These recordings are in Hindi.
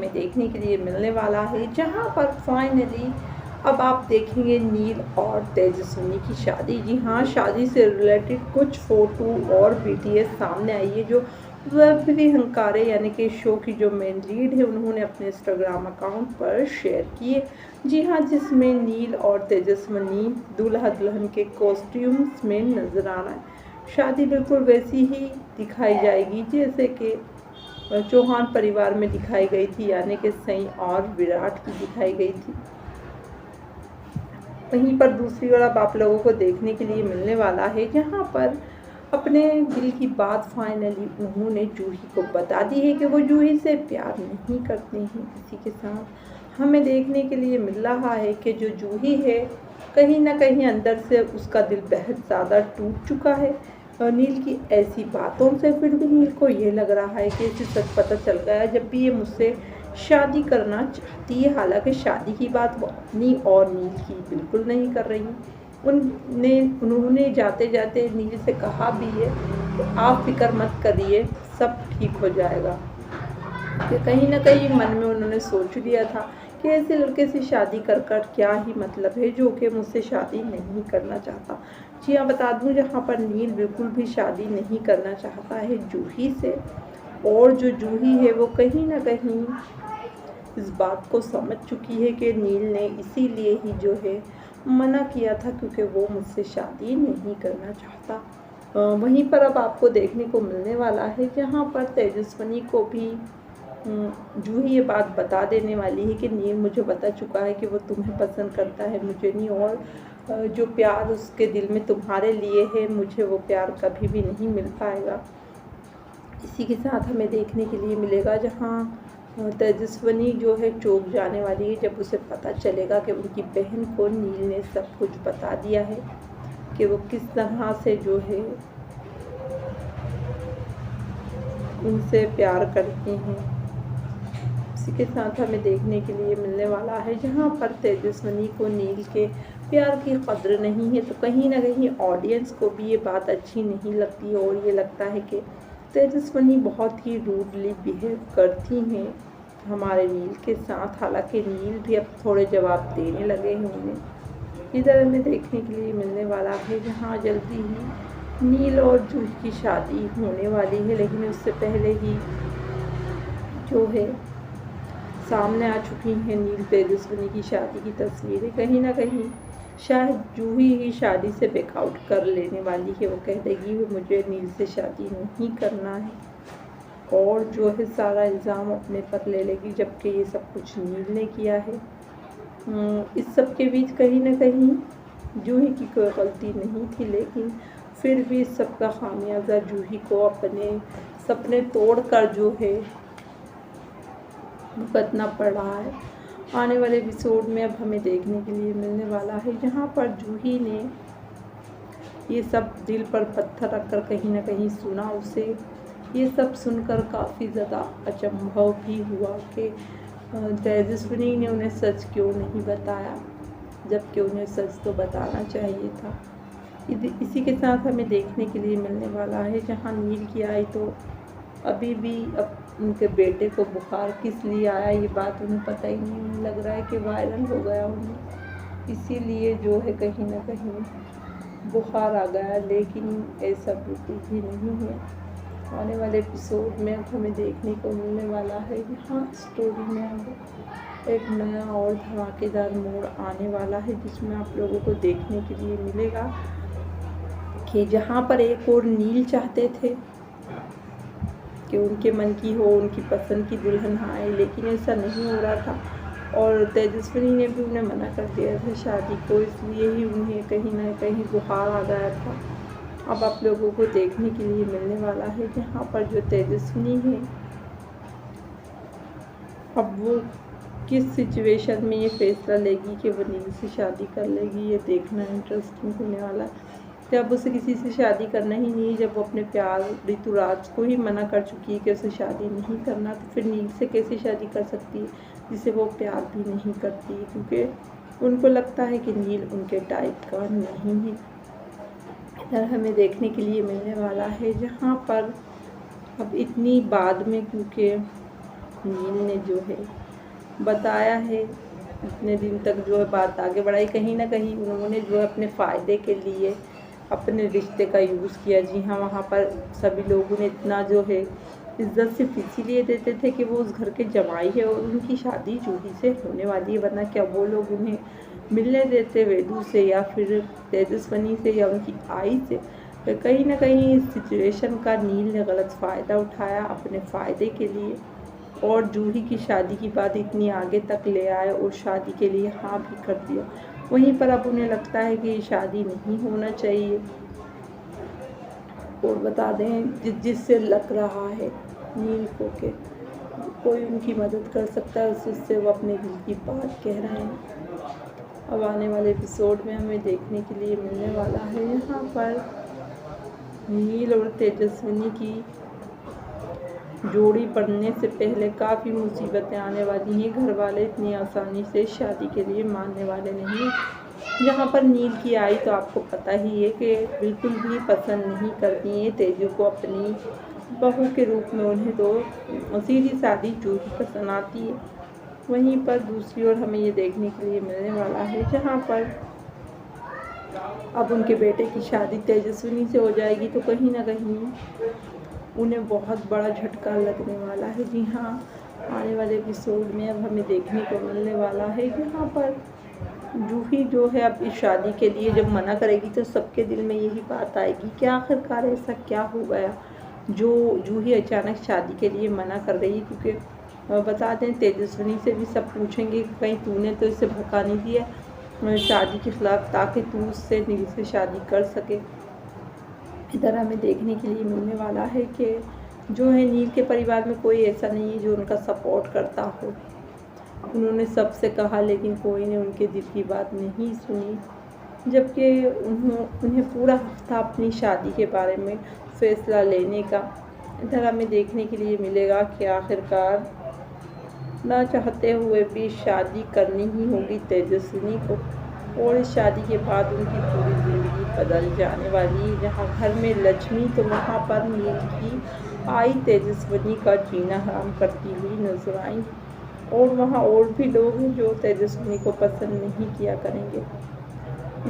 में देखने के लिए मिलने वाला है, जहां पर फाइनली अब आप देखेंगे नील और तेजस्विनी की शादी। जी हाँ, शादी से रिलेटेड कुछ फ़ोटो और वीडियो सामने आई है जो वैभवी हंकारे यानी कि शो की जो मेन लीड है उन्होंने अपने इंस्टाग्राम अकाउंट पर शेयर किए। जी हाँ, जिसमें नील और तेजस्विनी दूल्हा दुल्हन के कॉस्ट्यूम्स में नज़र आ रहा है। शादी बिल्कुल वैसी ही दिखाई जाएगी जैसे कि चौहान परिवार में दिखाई गई थी, यानी कि सई और विराट की दिखाई गई थी। वहीं पर दूसरी ओर अब आप लोगों को देखने के लिए मिलने वाला है, जहां पर अपने दिल की बात फाइनली उन्होंने जूही को बता दी है कि वो जूही से प्यार नहीं करते हैं। इसी के साथ हमें देखने के लिए मिल रहा है कि जो जूही है कहीं ना कहीं अंदर से उसका दिल बेहद ज़्यादा टूट चुका है और नील की ऐसी बातों से। फिर भी नील को ये लग रहा है कि इसे सच पता चल गया जब भी ये मुझसे शादी करना चाहती है। हालांकि शादी की बात वो अपनी और नील की बिल्कुल नहीं कर रही। उन्होंने जाते जाते नील से कहा भी है कि आप फिक्र मत करिए, सब ठीक हो जाएगा। कि कहीं ना कहीं मन में उन्होंने सोच लिया था कि ऐसे लड़के से शादी कर कर क्या ही मतलब है जो कि मुझसे शादी नहीं करना चाहता। जी हाँ, बता दूं जहाँ पर नील बिल्कुल भी शादी नहीं करना चाहता है जूही से, और जो जूही है वो कहीं ना कहीं इस बात को समझ चुकी है कि नील ने इसीलिए ही जो है मना किया था क्योंकि वो मुझसे शादी नहीं करना चाहता। वहीं पर अब आपको देखने को मिलने वाला है जहाँ पर तेजस्विनी को भी जूही ये बात बता देने वाली है कि नील मुझे बता चुका है कि वो तुम्हें पसंद करता है, मुझे नहीं, और जो प्यार उसके दिल में तुम्हारे लिए है मुझे वो प्यार कभी भी नहीं मिल पाएगा। इसी के साथ हमें देखने के लिए मिलेगा जहाँ तेजस्विनी जो है चौंक जाने वाली है जब उसे पता चलेगा कि उनकी बहन को नील ने सब कुछ बता दिया है कि वो किस तरह से जो है उनसे प्यार करती हैं। इसी के साथ हमें देखने के लिए मिलने वाला है जहाँ पर तेजस्विनी को नील के प्यार की कद्र नहीं है, तो कहीं ना कहीं ऑडियंस को भी ये बात अच्छी नहीं लगती और ये लगता है कि तेजस्विनी बहुत ही रूडली बिहेव करती हैं हमारे नील के साथ। हालांकि नील भी अब थोड़े जवाब देने लगे हैं उन्हें। इधर हमें देखने के लिए मिलने वाला है जहाँ जल्दी ही नील और जूही की शादी होने वाली है, लेकिन उससे पहले ही जो है सामने आ चुकी हैं नील तेजस्विनी की शादी की तस्वीरें। कहीं ना कहीं शायद जूही ही शादी से बैकआउट कर लेने वाली है। वो कह देगी कि मुझे नील से शादी नहीं करना है और जो है सारा इल्ज़ाम अपने पर ले लेगी, जबकि ये सब कुछ नील ने किया है। इस सब के बीच कहीं ना कहीं जूही की कोई गलती नहीं थी, लेकिन फिर भी इस सब का खामियाजा जूही को अपने सपने तोड़कर जो है भुगतना पड़ रहा है। आने वाले एपिसोड में अब हमें देखने के लिए मिलने वाला है जहाँ पर जूही ने ये सब दिल पर पत्थर रखकर कहीं ना कहीं सुना। उसे ये सब सुनकर काफ़ी ज़्यादा अचंभव भी हुआ कि तेजस्विनी ने उन्हें सच क्यों नहीं बताया, जबकि उन्हें सच तो बताना चाहिए था। इसी के साथ हमें देखने के लिए मिलने वाला है जहाँ नील की आई तो अभी भी अब उनके बेटे को बुखार किस लिए आया ये बात उन्हें पता ही नहीं। उन्हें लग रहा है कि वायरल हो गया उन्हें, इसीलिए जो है कहीं ना कहीं बुखार आ गया, लेकिन ऐसा बिल्कुल भी नहीं है। आने वाले एपिसोड में अब हमें देखने को मिलने वाला है यहाँ स्टोरी में अब एक नया और धमाकेदार मोड़ आने वाला है, जिसमें आप लोगों को देखने के लिए मिलेगा कि जहाँ पर एक और नील चाहते थे कि उनके मन की हो, उनकी पसंद की दुल्हन आए, लेकिन ऐसा नहीं हो रहा था और तेजस्विनी ने भी उन्हें मना कर दिया था शादी को, इसलिए ही उन्हें कहीं ना कहीं बुखार आ गया था। अब आप लोगों को देखने के लिए मिलने वाला है जहाँ पर जो तेजस्विनी है अब वो किस सिचुएशन में ये फैसला लेगी कि वो नील से शादी कर लेगी, ये देखना इंटरेस्टिंग होने वाला है। जब उसे किसी से शादी करना ही नहीं, जब वो अपने प्यार ऋतुराज को ही मना कर चुकी है कि उसे शादी नहीं करना, तो फिर नील से कैसे शादी कर सकती है जिसे वो प्यार भी नहीं करती, क्योंकि उनको लगता है कि नील उनके टाइप का नहीं है। इधर हमें देखने के लिए मिलने वाला है जहाँ पर अब इतनी बाद में, क्योंकि नील ने जो है बताया है, इतने दिन तक जो है बात आगे बढ़ाई। कहीं ना कहीं उन्होंने जो है अपने फ़ायदे के लिए अपने रिश्ते का यूज़ किया। जी हाँ, वहाँ पर सभी लोग उन्हें इतना जो है इज्जत सिर्फ इसीलिए देते थे कि वो उस घर के जमाई है और उनकी शादी जूही से होने वाली है, वरना क्या वो लोग उन्हें मिलने देते वेदू से या फिर तेजस्विनी से या उनकी आई से। तो कहीं ना कहीं इस सिचुएशन का नील ने गलत फ़ायदा उठाया अपने फ़ायदे के लिए और जूही की शादी की बात इतनी आगे तक ले आए और शादी के लिए हाँ भी कर दिया। वहीं पर अब उन्हें लगता है कि ये शादी नहीं होना चाहिए। और बता दें जिससे लग रहा है नील को कि कोई उनकी मदद कर सकता है, उससे वो अपने दिल की बात कह रहे हैं। अब आने वाले एपिसोड में हमें देखने के लिए मिलने वाला है यहाँ पर नील और तेजस्विनी की जोड़ी पड़ने से पहले काफ़ी मुसीबतें आने वाली हैं। घर वाले इतनी आसानी से शादी के लिए मानने वाले नहीं। जहाँ पर नील की आई तो आपको पता ही है कि बिल्कुल भी पसंद नहीं करती है तेजू को अपनी बहू के रूप में। उन्हें तो सीधी सादी जूही पसंद आती है। वहीं पर दूसरी ओर हमें ये देखने के लिए मिलने वाला है जहाँ पर अब उनके बेटे की शादी तेजस्विनी से हो जाएगी तो कहीं ना कहीं उन्हें बहुत बड़ा झटका लगने वाला है। जी हाँ, आने वाले एपिसोड में अब हमें देखने को मिलने वाला है यहाँ पर जूही जो है अब इस शादी के लिए जब मना करेगी तो सबके दिल में यही बात आएगी कि आखिरकार ऐसा क्या हो गया जो जूही अचानक शादी के लिए मना कर रही है। क्योंकि बता दें तेजस्विनी से भी सब पूछेंगे कहीं तूने तो इसे भड़का नहीं दिया शादी के खिलाफ ताकि तू उससे नील से शादी कर सके। इधर हमें देखने के लिए मिलने वाला है कि जो है नील के परिवार में कोई ऐसा नहीं है जो उनका सपोर्ट करता हो। उन्होंने सबसे कहा लेकिन कोई ने उनके दिल की बात नहीं सुनी, जबकि उन्हें पूरा हफ्ता अपनी शादी के बारे में फैसला लेने का। इधर हमें देखने के लिए मिलेगा कि आखिरकार ना चाहते हुए भी शादी करनी ही होगी तेजस्विनी को और इस शादी के बाद उनकी पूरी ज़िंदगी बदल जाने वाली है। जहाँ घर में लक्ष्मी तो वहाँ पर नील की आई तेजस्विनी का जीना हराम करती हुई नजर आई और वहाँ और भी लोग हैं जो तेजस्विनी को पसंद नहीं किया करेंगे।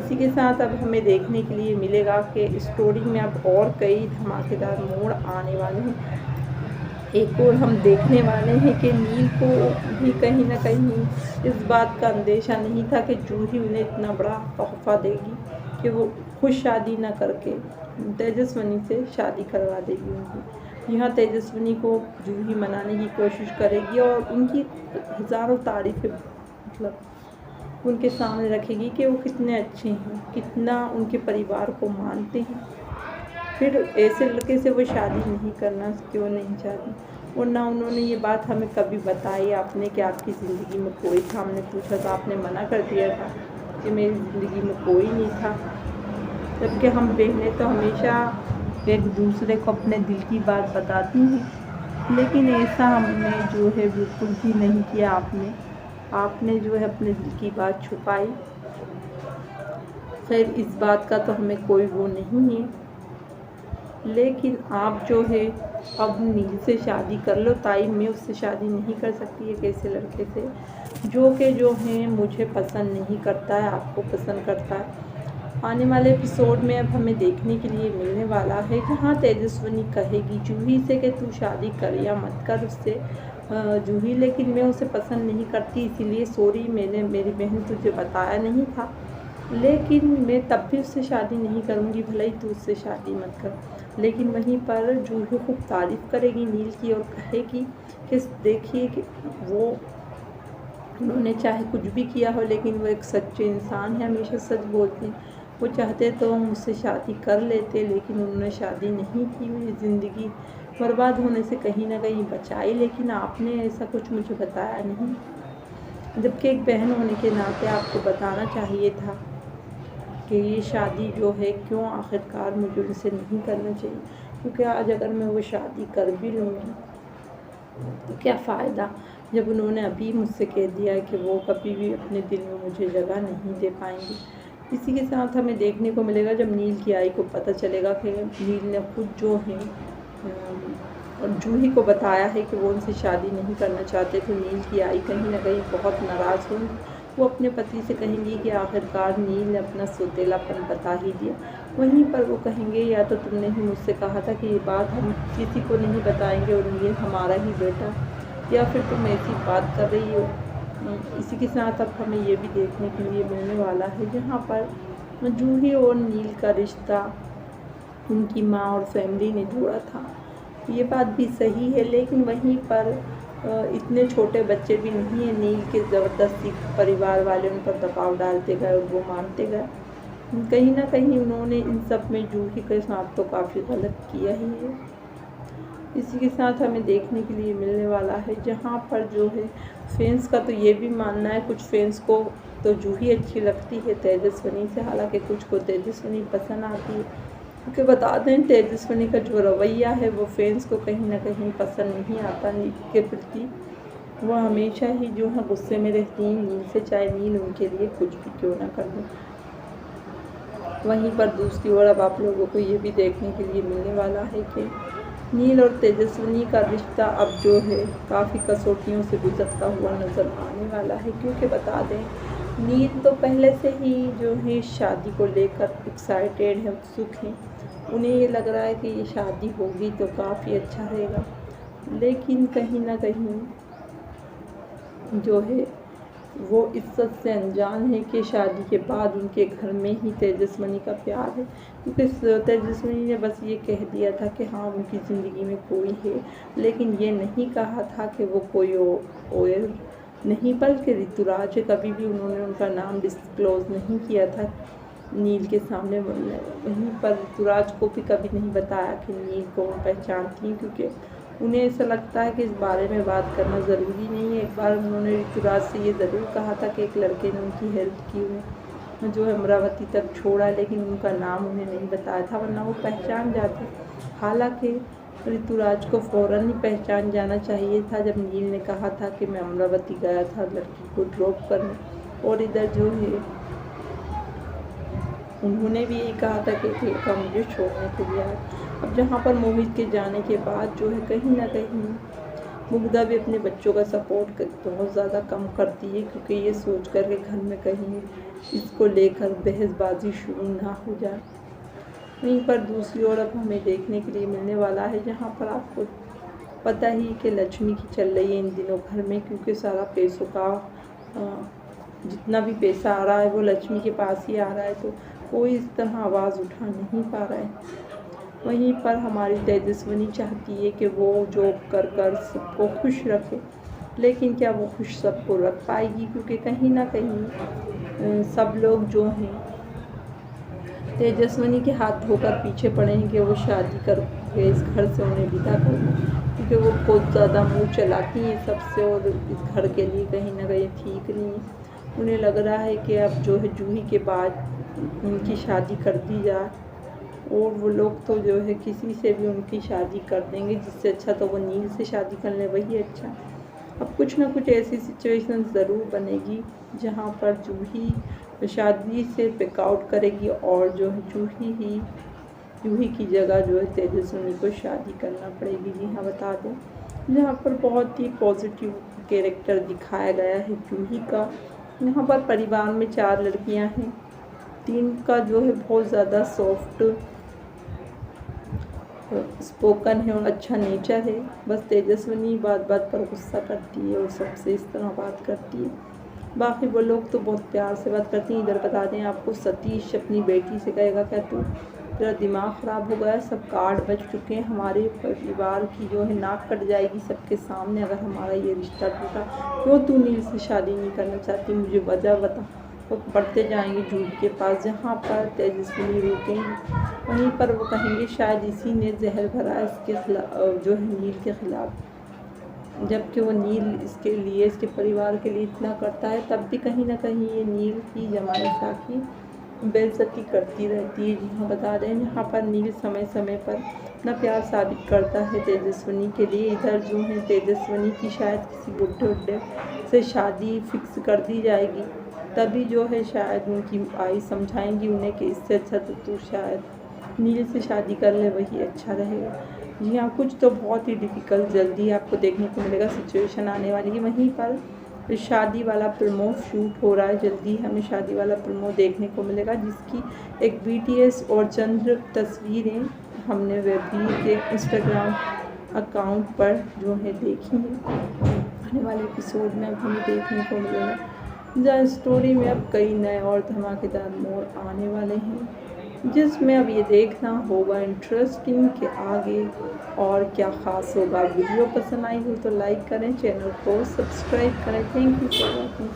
इसी के साथ अब हमें देखने के लिए मिलेगा कि स्टोरी में अब और कई धमाकेदार मोड़ आने वाले हैं। एक और हम देखने वाले हैं कि नील को भी कहीं ना कहीं इस बात का अंदेशा नहीं था कि जूही उन्हें इतना बड़ा तोहफा देगी कि वो खुद शादी न करके तेजस्विनी से शादी करवा देगी उनकी। यहाँ तेजस्विनी को जूही मनाने की कोशिश करेगी और उनकी हज़ारों तारीफ़ें मतलब उनके सामने रखेगी कि वो कितने अच्छे हैं, कितना उनके परिवार को मानते हैं। फिर ऐसे लड़के से वो शादी नहीं करना क्यों नहीं चाहती। और ना उन्होंने ये बात हमें कभी बताई आपने कि आपकी ज़िंदगी में कोई था। हमने पूछा तो आपने मना कर दिया था कि मेरी ज़िंदगी में कोई नहीं था। जबकि हम बहनें तो हमेशा एक दूसरे को अपने दिल की बात बताती हैं, लेकिन ऐसा हमने जो है बिल्कुल भी नहीं किया। आपने जो है अपने दिल की बात छुपाई। खैर इस बात का तो हमें कोई वो नहीं है, लेकिन आप जो है अब नील से शादी कर लो ताई। मैं उससे शादी नहीं कर सकती एक ऐसे लड़के से जो हैं मुझे पसंद नहीं करता है, आपको पसंद करता है। आने वाले एपिसोड में अब हमें देखने के लिए मिलने वाला है जहाँ तेजस्विनी कहेगी जूही से कि तू शादी कर या मत कर उससे जूही, लेकिन मैं उसे पसंद नहीं करती इसीलिए सॉरी, मेरी बहन तुझे बताया नहीं था, लेकिन मैं तब भी उससे शादी नहीं करूँगी, भले ही तू उससे शादी मत कर। लेकिन वहीं पर जूही खूब तारीफ़ करेगी नील की और कहेगी कि देखिए कि वो उन्होंने चाहे कुछ भी किया हो लेकिन वो एक सच्चे इंसान है, हमेशा सच बोलते हैं। वो चाहते तो मुझसे शादी कर लेते लेकिन उन्होंने शादी नहीं की, मेरी ज़िंदगी बर्बाद होने से कहीं ना कहीं बचाई, लेकिन आपने ऐसा कुछ मुझे बताया नहीं। जबकि एक बहन होने के नाते आपको बताना चाहिए था कि ये शादी जो है क्यों आखिरकार मुझे उनसे नहीं करना चाहिए। क्योंकि आज अगर मैं वो शादी कर भी लूँगी तो क्या फ़ायदा जब उन्होंने अभी मुझसे कह दिया है कि वो कभी भी अपने दिल में मुझे जगह नहीं दे पाएंगी। इसी के साथ हमें देखने को मिलेगा जब नील की आई को पता चलेगा कि नील ने खुद जो है और जूही को बताया है कि वो उनसे शादी नहीं करना चाहते थे। नील की आई कहीं ना कहीं बहुत नाराज़ हुई। वो अपने पति से कहेंगी कि आखिरकार नील ने अपना सौतेलापन बता ही दिया। वहीं पर वो कहेंगे या तो तुमने ही मुझसे कहा था कि ये बात हम किसी को नहीं बताएंगे और नील हमारा ही बेटा, या फिर तुम ऐसी बात कर रही हो। इसी के साथ अब हमें ये भी देखने के लिए मिलने वाला है जहाँ पर जूही और नील का रिश्ता उनकी माँ और फैमिली ने जोड़ा था। ये बात भी सही है, लेकिन वहीं पर इतने छोटे बच्चे भी नहीं हैं। नील के ज़बरदस्ती परिवार वाले उन पर दबाव डालते गए और वो मानते गए। कहीं ना कहीं उन्होंने इन सब में जूही के साथ तो काफ़ी गलत किया ही है। इसी के साथ हमें देखने के लिए मिलने वाला है जहाँ पर जो है फैंस का तो ये भी मानना है, कुछ फैंस को तो जूही अच्छी लगती है तेजस्विनी से, हालांकि कुछ को तेजस्विनी पसंद आती है। क्योंकि बता दें तेजस्विनी का जो रवैया है वो फैंस को कहीं ना कहीं पसंद नहीं आता नील के प्रति। वो हमेशा ही जो है गुस्से में रहती हैं नील से, चाहे नील उनके लिए कुछ भी क्यों ना कर दे। वहीं पर दूसरी ओर अब आप लोगों को ये भी देखने के लिए मिलने वाला है कि नील और तेजस्विनी का रिश्ता अब जो है काफ़ी कसौटियों से गुजरता हुआ नज़र आने वाला है। क्योंकि बता दें नील तो पहले से ही जो है शादी को लेकर एक्साइटेड है, उत्सुक हैं। उन्हें ये लग रहा है कि ये शादी होगी तो काफ़ी अच्छा रहेगा, लेकिन कहीं ना कहीं जो है वो इज्जत से अनजान है कि शादी के बाद उनके घर में ही तेजस्विनी का प्यार है। क्योंकि तेजस्विनी ने बस ये कह दिया था कि हाँ उनकी ज़िंदगी में कोई है, लेकिन ये नहीं कहा था कि वो कोई और नहीं बल्कि ऋतुराज है। कभी भी उन्होंने उनका नाम डिस्क्लोज़ नहीं किया था नील के सामने। वहीं पर ऋतुराज को भी कभी नहीं बताया कि नील को वो पहचानती हैं, क्योंकि उन्हें ऐसा लगता है कि इस बारे में बात करना ज़रूरी नहीं है। एक बार उन्होंने ऋतुराज से ये ज़रूर कहा था कि एक लड़के ने उनकी हेल्प की, उन्हें जो है अमरावती तक छोड़ा, लेकिन उनका नाम उन्हें नहीं बताया था, वरना वो पहचान जाते। हालांकि ऋतुराज को फ़ौरन ही पहचान जाना चाहिए था जब नील ने कहा था कि मैं अमरावती गया था लड़की को ड्रॉप करने, और इधर जो है उन्होंने भी यही कहा था कि एक लड़का मुझे छोड़ने के लिए आया। अब जहाँ पर मोहित के जाने के बाद जो है कहीं ना कहीं मुग्धा भी अपने बच्चों का सपोर्ट बहुत ज़्यादा कम करती है, क्योंकि ये सोच कर के घर में कहीं इसको लेकर बहसबाजी शुरू ना हो जाए। वहीं पर दूसरी ओर अब हमें देखने के लिए मिलने वाला है जहाँ पर आपको पता ही कि लक्ष्मी की चल रही है इन दिनों घर में, क्योंकि सारा पैसों का जितना भी पैसा आ रहा है वो लक्ष्मी के पास ही आ रहा है, तो कोई इस तरह आवाज़ उठा नहीं पा रहा है। वहीं पर हमारी तेजस्विनी चाहती है कि वो जॉब कर कर सबको खुश रखे, लेकिन क्या वो खुश सबको रख पाएगी? क्योंकि कहीं ना कहीं सब लोग जो हैं तेजस्विनी के हाथ धोकर पीछे पड़े हैं कि वो शादी करके इस घर से उन्हें विदा कर दें, क्योंकि वो बहुत ज़्यादा मुँह चलाती हैं सबसे, और इस घर के लिए कहीं ना कहीं ठीक नहीं है। उन्हें लग रहा है कि अब जो है जूही के बाद उनकी शादी कर दी जाए, और वो लोग तो जो है किसी से भी उनकी शादी कर देंगे, जिससे अच्छा तो वो नील से शादी कर ले, वही अच्छा। अब कुछ ना कुछ ऐसी सिचुएशन ज़रूर बनेगी जहाँ पर जूही शादी से बैकआउट करेगी, और जो है जूही की जगह जो है तेजस्विनी को शादी करना पड़ेगी। जी हाँ, बता दें जहाँ पर बहुत ही पॉजिटिव कैरेक्टर दिखाया गया है जूही का। यहाँ पर परिवार में 4 लड़कियाँ हैं, 3 का जो है बहुत ज़्यादा सॉफ्ट स्पोकन है और अच्छा नेचर है। बस तेजस्विनी बात बात पर गुस्सा करती है और सबसे इस तरह बात करती है। बाकी वो लोग तो बहुत प्यार से बात करती हैं। इधर बता दें आपको, सतीश अपनी बेटी से कहेगा क्या तू तेरा दिमाग ख़राब हो गया, सब कार्ड बज चुके हैं, हमारे परिवार की जो है नाक कट जाएगी सबके सामने अगर हमारा ये रिश्ता टूटा। क्यों तू नील से शादी नहीं करना चाहती, मुझे वजह बता। वो बढ़ते जाएंगे जूही के पास, जहाँ पर तेजस्विनी रुकेंगी वहीं पर वो कहेंगे शायद इसी ने जहर भरा इसके खिलाफ, जो है नील के ख़िलाफ़, जबकि वो नील इसके लिए, इसके परिवार के लिए इतना करता है, तब भी कहीं ना कहीं ये नील की जमाई साखी बेइज्जती करती रहती है। जी हाँ, बता दें यहाँ पर नील समय समय पर अपना प्यार साबित करता है तेजस्विनी के लिए। इधर जो है तेजस्विनी की शायद किसी बुढ़े से शादी फिक्स कर दी जाएगी, तभी जो है शायद उनकी आई समझाएंगी उन्हें कि इससे अच्छा तो तू शायद नील से शादी कर ले, वही अच्छा रहेगा। जी हाँ, कुछ तो बहुत ही डिफ़िकल्ट जल्दी आपको देखने को मिलेगा, सिचुएशन आने वाली है। वहीं पर शादी वाला प्रोमो शूट हो रहा है, जल्दी हमें शादी वाला प्रोमो देखने को मिलेगा, जिसकी एक BTS और चंद्र तस्वीरें हमने वेबी के इंस्टाग्राम अकाउंट पर जो है देखी हैं। आने वाले एपिसोड में अब हमें देखने को मिलेगा द स्टोरी में अब कई नए और धमाकेदार मोड़ आने वाले हैं, जिसमें अब ये देखना होगा इंटरेस्टिंग कि आगे और क्या ख़ास होगा। वीडियो पसंद आई हो तो लाइक करें, चैनल को सब्सक्राइब करें। Thank you for watching.